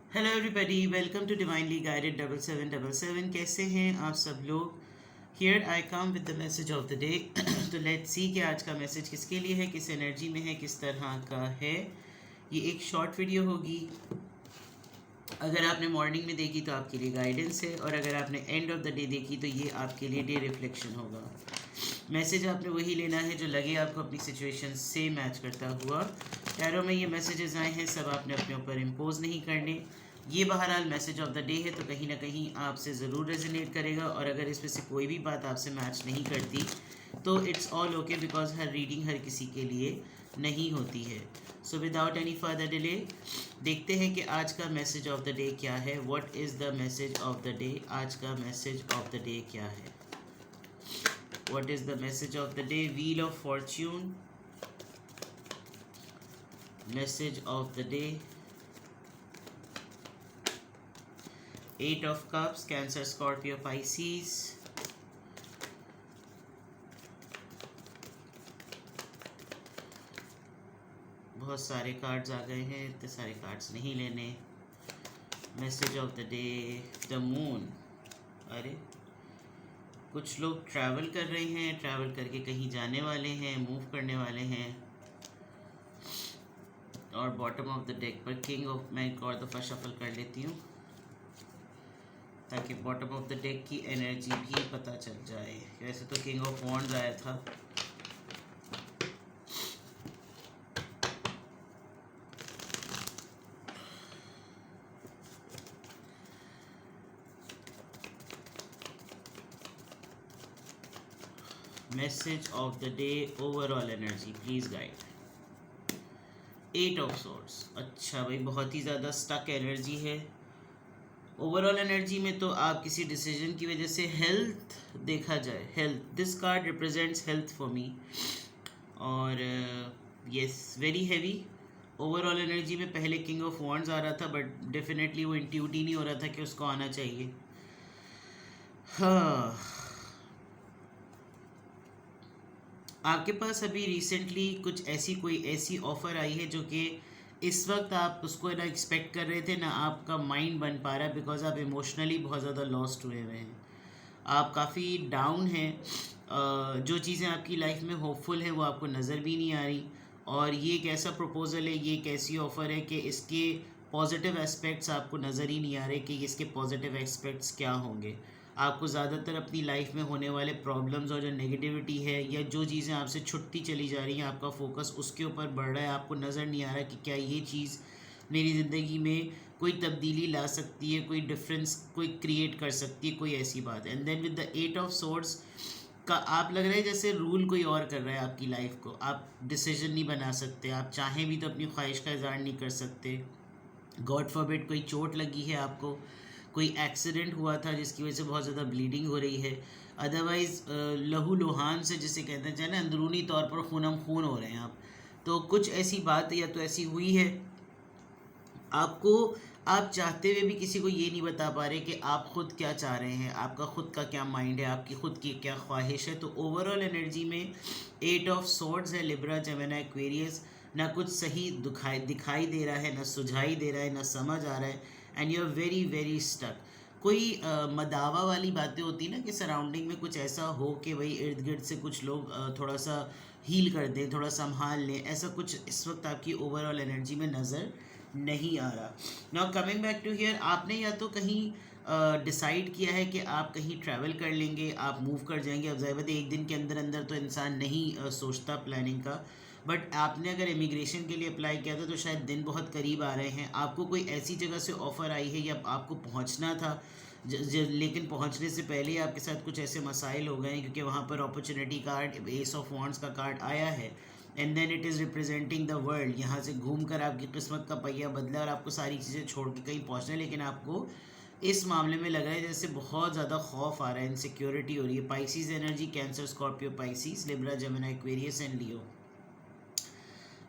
Hello everybody, welcome to divinely guided 7777। कैसे हैं आप सब लोग। Here I come with the message of the day. तो लेट्स सी कि आज का मैसेज किसके लिए है, किस एनर्जी में है, किस तरह का है। ये एक शॉर्ट वीडियो होगी। अगर आपने मॉर्निंग में देखी तो आपके लिए गाइडेंस है, और अगर आपने एंड ऑफ द डे देखी तो ये आपके लिए डे रिफ्लेक्शन होगा। मैसेज आपने वही लेना है जो लगे आपको अपनी सिचुएशन से मैच करता हुआ। टैरो में ये मैसेजेस आए हैं, सब आपने अपने ऊपर इम्पोज नहीं करने। ये बहरहाल मैसेज ऑफ द डे है, तो कहीं ना कहीं आपसे ज़रूर रेजोनेट करेगा, और अगर इसमें से कोई भी बात आपसे मैच नहीं करती तो इट्स ऑल ओके, बिकॉज हर रीडिंग हर किसी के लिए नहीं होती है। So without any further delay देखते हैं कि आज का मैसेज ऑफ द डे क्या है। What is the message of the day. आज का मैसेज ऑफ द डे क्या है। What is the message of the day. Wheel of Fortune, message of the day. 8 of cups, Cancer, Scorpio, Pisces. बहुत सारे cards आ गए हैं, इतने सारे कार्ड्स नहीं लेने। Message of the day, the moon. अरे कुछ लोग ट्रैवल कर रहे हैं, ट्रैवल करके कहीं जाने वाले हैं, मूव करने वाले हैं। और बॉटम ऑफ द डेक पर किंग ऑफ, मैं एक और दफ़ा शफल कर लेती हूँ ताकि बॉटम ऑफ द डेक की एनर्जी भी पता चल जाए। वैसे तो किंग ऑफ वॉन्ड्स आया था। Message of the day, overall energy please guide. 8 of swords. अच्छा भाई, बहुत ही ज़्यादा स्टक एनर्जी है। ओवरऑल एनर्जी में तो आप किसी डिसीजन की वजह से, हेल्थ देखा जाए, health, this card represents health for me. और yes, very heavy. Overall energy में पहले किंग ऑफ वॉन्ड्स आ रहा था, बट डेफिनेटली वो इंट्यूट ही नहीं हो रहा था कि उसको आना चाहिए। हाँ, आपके पास अभी रिसेंटली कुछ ऐसी कोई ऐसी ऑफ़र आई है जो कि इस वक्त आप उसको ना एक्सपेक्ट कर रहे थे, ना आपका माइंड बन पा रहा है, बिकॉज आप इमोशनली बहुत ज़्यादा लॉस्ट हुए हुए हैं। आप काफ़ी डाउन हैं। जो चीज़ें आपकी लाइफ में होपफुल हैं वो आपको नज़र भी नहीं आ रही। और ये एक ऐसा प्रपोज़ल है, ये एक ऐसी ऑफ़र है कि इसके पॉजिटिव एस्पेक्ट्स आपको नज़र ही नहीं आ रहे कि इसके पॉजिटिव एस्पेक्ट्स क्या होंगे। आपको ज़्यादातर अपनी लाइफ में होने वाले प्रॉब्लम्स और जो नेगेटिविटी है या जो चीज़ें आपसे छुटती चली जा रही हैं, आपका फोकस उसके ऊपर बढ़ रहा है। आपको नज़र नहीं आ रहा कि क्या ये चीज़ मेरी ज़िंदगी में कोई तब्दीली ला सकती है, कोई डिफरेंस कोई क्रिएट कर सकती है, कोई ऐसी बात। And then with the 8 of swords का आप लग रहा है जैसे रूल कोई और कर रहा है आपकी लाइफ को। आप डिसीजन नहीं बना सकते, आप चाहें भी तो अपनी ख्वाहिश का इज़हार नहीं कर सकते। गॉड फॉरबिड कोई चोट लगी है आपको, कोई एक्सीडेंट हुआ था जिसकी वजह से बहुत ज़्यादा ब्लीडिंग हो रही है। अदरवाइज़ लहू लुहान से जिसे कहते हैं ना, अंदरूनी तौर पर खूनम खून हो रहे हैं आप। तो कुछ ऐसी बात या तो ऐसी हुई है आपको, आप चाहते हुए भी किसी को ये नहीं बता पा रहे कि आप खुद क्या चाह रहे हैं, आपका खुद का क्या माइंड है, आपकी खुद की क्या ख्वाहिश है। तो ओवरऑल एनर्जी में 8 ऑफ सोर्ड्स है, लिब्रा, जेमिनी, एक्वेरियस। ना कुछ सही दिखाई दे रहा है, ना सुझाई दे रहा है, ना समझ आ रहा है। And you are very very stuck. कोई मदावा वाली बातें होती ना कि सराउंडिंग में कुछ ऐसा हो कि भाई इर्द गिर्द से कुछ लोग थोड़ा सा हील कर दें, थोड़ा संभाल लें, ऐसा कुछ इस वक्त आपकी ओवरऑल एनर्जी में नज़र नहीं आ रहा। Now coming back to here, आपने या तो कहीं डिसाइड किया है कि आप कहीं ट्रैवल कर लेंगे, आप मूव कर जाएंगे। अब ज़ाहिर है एक दिन के अंदर अंदर तो इंसान नहीं सोचता प्लानिंग का, बट आपने अगर इमिग्रेशन के लिए अप्लाई किया था तो शायद दिन बहुत करीब आ रहे हैं। आपको कोई ऐसी जगह से ऑफ़र आई है या आपको पहुंचना था, लेकिन पहुंचने से पहले ही आपके साथ कुछ ऐसे मसाइल हो गए हैं, क्योंकि वहाँ पर opportunity card, ace of wands का कार्ड आया है। And then it is representing the world. यहाँ से घूम कर आपकी किस्मत का पहिया बदला और आपको सारी चीज़ें छोड़ के कहीं पहुँचना है, लेकिन आपको इस मामले में लग रहा है जैसे बहुत ज़्यादा खौफ आ रहा है, इनसिक्योरिटी हो रही है। Pisces energy, Cancer, Scorpio, Pisces, Libra, Gemini, Aquarius and Leo.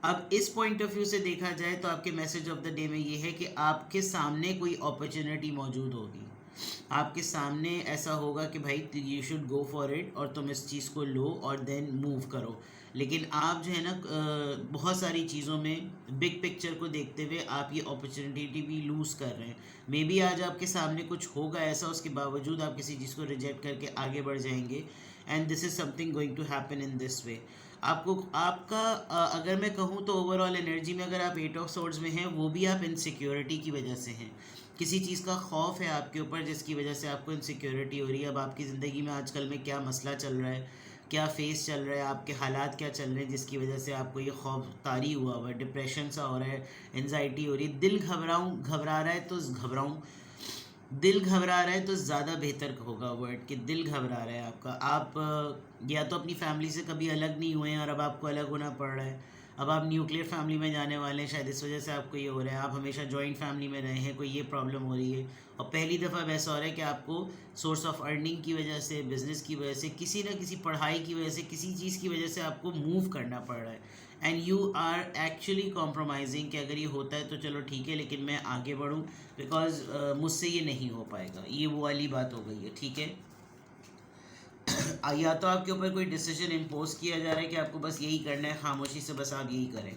अब इस पॉइंट ऑफ व्यू से देखा जाए तो आपके मैसेज ऑफ द डे में ये है कि आपके सामने कोई अपॉर्चुनिटी मौजूद होगी। आपके सामने ऐसा होगा कि भाई you should go for it, और तुम इस चीज़ को लो और देन मूव करो। लेकिन आप जो है ना बहुत सारी चीज़ों में बिग पिक्चर को देखते हुए आप ये अपॉर्चुनिटी भी लूज़ कर रहे हैं। मे बी आज आपके सामने कुछ होगा ऐसा, उसके बावजूद आप किसी चीज़ को रिजेक्ट करके आगे बढ़ जाएंगे, and this is something going to happen in this way. आपको आपका अगर मैं कहूँ तो ओवरऑल एनर्जी में अगर आप 8 ऑफ सोर्ड्स में हैं, वो भी आप इनसिक्योरिटी की वजह से हैं। किसी चीज़ का खौफ है आपके ऊपर जिसकी वजह से आपको इनसिक्योरिटी हो रही है। अब आपकी ज़िंदगी में आजकल में क्या मसला चल रहा है, क्या फेस चल रहा है, आपके हालात क्या चल रहे हैं जिसकी वजह से आपको ये खौफ तारी हुआ हुआ है, डिप्रेशन सा हो रहा है, एनजाइटी हो रही है, घबरा रहा है तो दिल घबरा रहा है तो ज़्यादा बेहतर होगा वर्ड कि दिल घबरा रहा है आपका। आप या तो अपनी फैमिली से कभी अलग नहीं हुए हैं और अब आपको अलग होना पड़ रहा है। अब आप न्यूक्लियर फैमिली में जाने वाले हैं, शायद इस वजह से आपको ये हो रहा है। आप हमेशा जॉइंट फैमिली में रहे हैं, कोई ये प्रॉब्लम हो रही है, और पहली दफ़ा वैसा हो रहा है कि आपको सोर्स ऑफ अर्निंग की वजह से, बिज़नेस की वजह से, किसी ना किसी पढ़ाई की वजह से, किसी चीज़ की वजह से आपको मूव करना पड़ रहा है, and you are actually compromising कि अगर ये होता है तो चलो ठीक है, लेकिन मैं आगे बढ़ूँ बिकॉज मुझसे ये नहीं हो पाएगा। ये वो वाली बात हो गई है, ठीक है। या तो आपके ऊपर कोई डिसीजन इम्पोज किया जा रहा है कि आपको बस यही करना है, खामोशी से बस आप यही करें,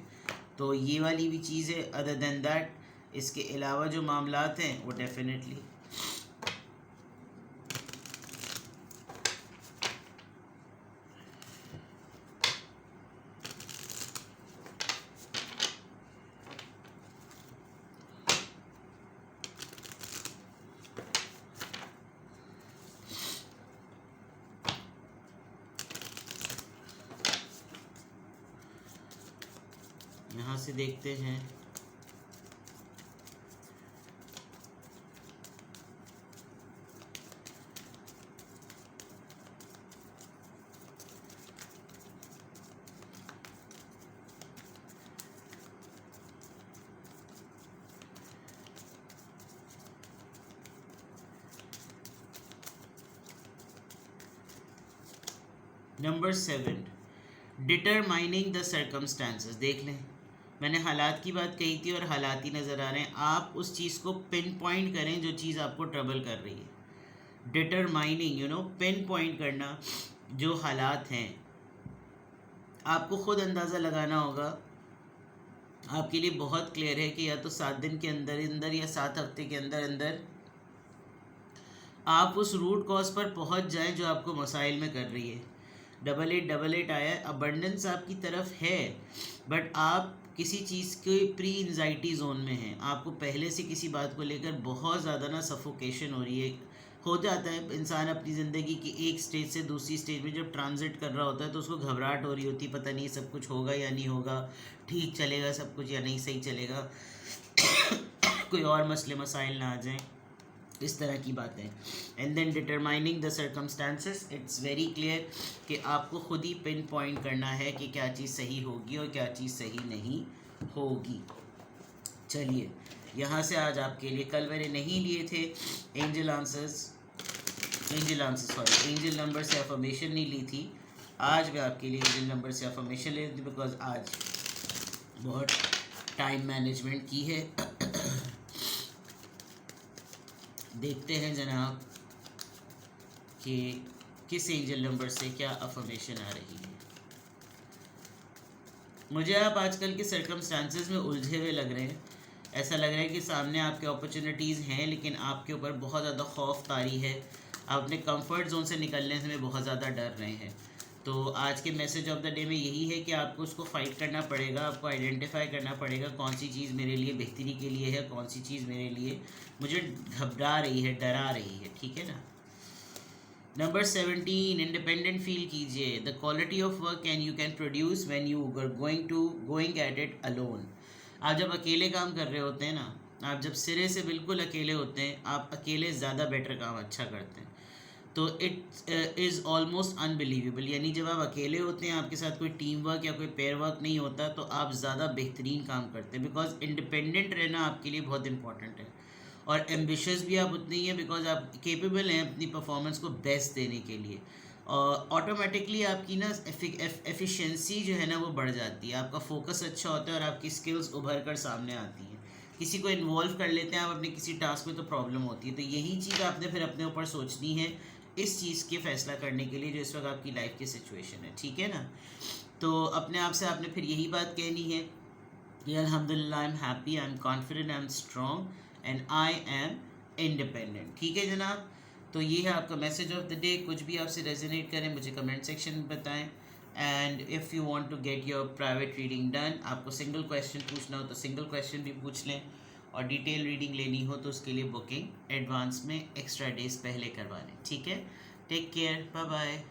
तो ये वाली भी चीज़ है। अदर देन दैट, इसके अलावा जो मामलात हैं वो डेफिनेटली यहाँ से देखते हैं। Number 7, determining the circumstances. देख लें, मैंने हालात की बात कही थी और हालात ही नज़र आ रहे हैं। आप उस चीज़ को पिन पॉइंट करें जो चीज़ आपको ट्रबल कर रही है। डिटरमाइनिंग पिन पॉइंट करना जो हालात हैं, आपको ख़ुद अंदाज़ा लगाना होगा। आपके लिए बहुत क्लियर है कि या तो 7 दिन के अंदर अंदर या 7 हफ्ते के अंदर अंदर आप उस रूट कॉज पर पहुंच जाएं जो आपको मसाइल में कर रही है। 8888 आया, अबंडेंस आपकी तरफ है, बट आप किसी चीज़ के प्री एंजाइटी जोन में हैं। आपको पहले से किसी बात को लेकर बहुत ज़्यादा ना सफोकेशन हो रही है। हो जाता है इंसान अपनी ज़िंदगी की एक स्टेज से दूसरी स्टेज में जब ट्रांजिट कर रहा होता है तो उसको घबराहट हो रही होती है, पता नहीं सब कुछ होगा या नहीं होगा, ठीक चलेगा सब कुछ या नहीं सही चलेगा, कोई और मसले मसाइल ना आ जाएं, इस तरह की बातें। And then determining the circumstances, it's very clear कि आपको खुद ही पिन पॉइंट करना है कि क्या चीज़ सही होगी और क्या चीज़ सही नहीं होगी। चलिए, यहाँ से आज आपके लिए, कल मैंने नहीं लिए थे एंजल नंबर से अफर्मेशन नहीं ली थी, आज मैं आपके लिए एंजल नंबर से अफर्मेशन ले रही थी बिकॉज आज बहुत टाइम मैनेजमेंट की है। देखते हैं जनाब कि किस एंजल नंबर से क्या अफर्मेशन आ रही है। मुझे आप आजकल के सर्कमस्टांसेस में उलझे हुए लग रहे हैं। ऐसा लग रहा है कि सामने आपके अपॉर्चुनिटीज़ हैं लेकिन आपके ऊपर बहुत ज़्यादा खौफ तारी है। आप अपने कंफर्ट जोन से निकलने में बहुत ज़्यादा डर रहे हैं। तो आज के मैसेज ऑफ द डे में यही है कि आपको उसको फाइट करना पड़ेगा, आपको आइडेंटिफाई करना पड़ेगा कौन सी चीज़ मेरे लिए बेहतरी के लिए है, कौन सी चीज़ मेरे लिए मुझे घबरा रही है, डरा रही है, ठीक है ना। नंबर 17, इंडिपेंडेंट फील कीजिए। The quality of work you can produce when you going at it alone. आप जब अकेले काम कर रहे होते हैं ना, आप जब सिरे से बिल्कुल अकेले होते हैं, आप अकेले ज़्यादा बेटर काम अच्छा करते हैं। तो इट इज़ ऑलमोस्ट अनबिलीवेबल, यानी जब आप अकेले होते हैं, आपके साथ कोई टीम वर्क या कोई पेयर वर्क नहीं होता, तो आप ज़्यादा बेहतरीन काम करते हैं। बिकॉज इंडिपेंडेंट रहना आपके लिए बहुत इंपॉर्टेंट है, और एम्बिशियस भी आप उतने ही हैं बिकॉज आप केपेबल हैं अपनी परफॉर्मेंस को बेस्ट देने के लिए। और ऑटोमेटिकली आपकी ना एफिशिएंसी जो है ना वो बढ़ जाती है, आपका फोकस अच्छा होता है और आपकी स्किल्स उभर कर सामने आती हैं। किसी को इन्वॉल्व कर लेते हैं आप अपने किसी टास्क में तो प्रॉब्लम होती है। तो यही चीज़ आपने फिर अपने ऊपर सोचनी है इस चीज़ के फैसला करने के लिए जो इस वक्त आपकी लाइफ की सिचुएशन है, ठीक है ना। तो अपने आप से आपने फिर यही बात कहनी है कि अल्हम्दुलिल्लाह, I am happy, I am confident, I am strong and I am independent. ठीक है जनाब, तो ये है आपका मैसेज ऑफ द डे। कुछ भी आपसे रेजोनेट करें मुझे कमेंट सेक्शन में बताएं। And if you want to get your private reading done, आपको सिंगल क्वेश्चन पूछना हो तो सिंगल क्वेश्चन भी पूछ लें, और डिटेल रीडिंग लेनी हो तो उसके लिए बुकिंग एडवांस में एक्स्ट्रा डेज पहले करवा लें। ठीक है, टेक केयर, बाय बाय।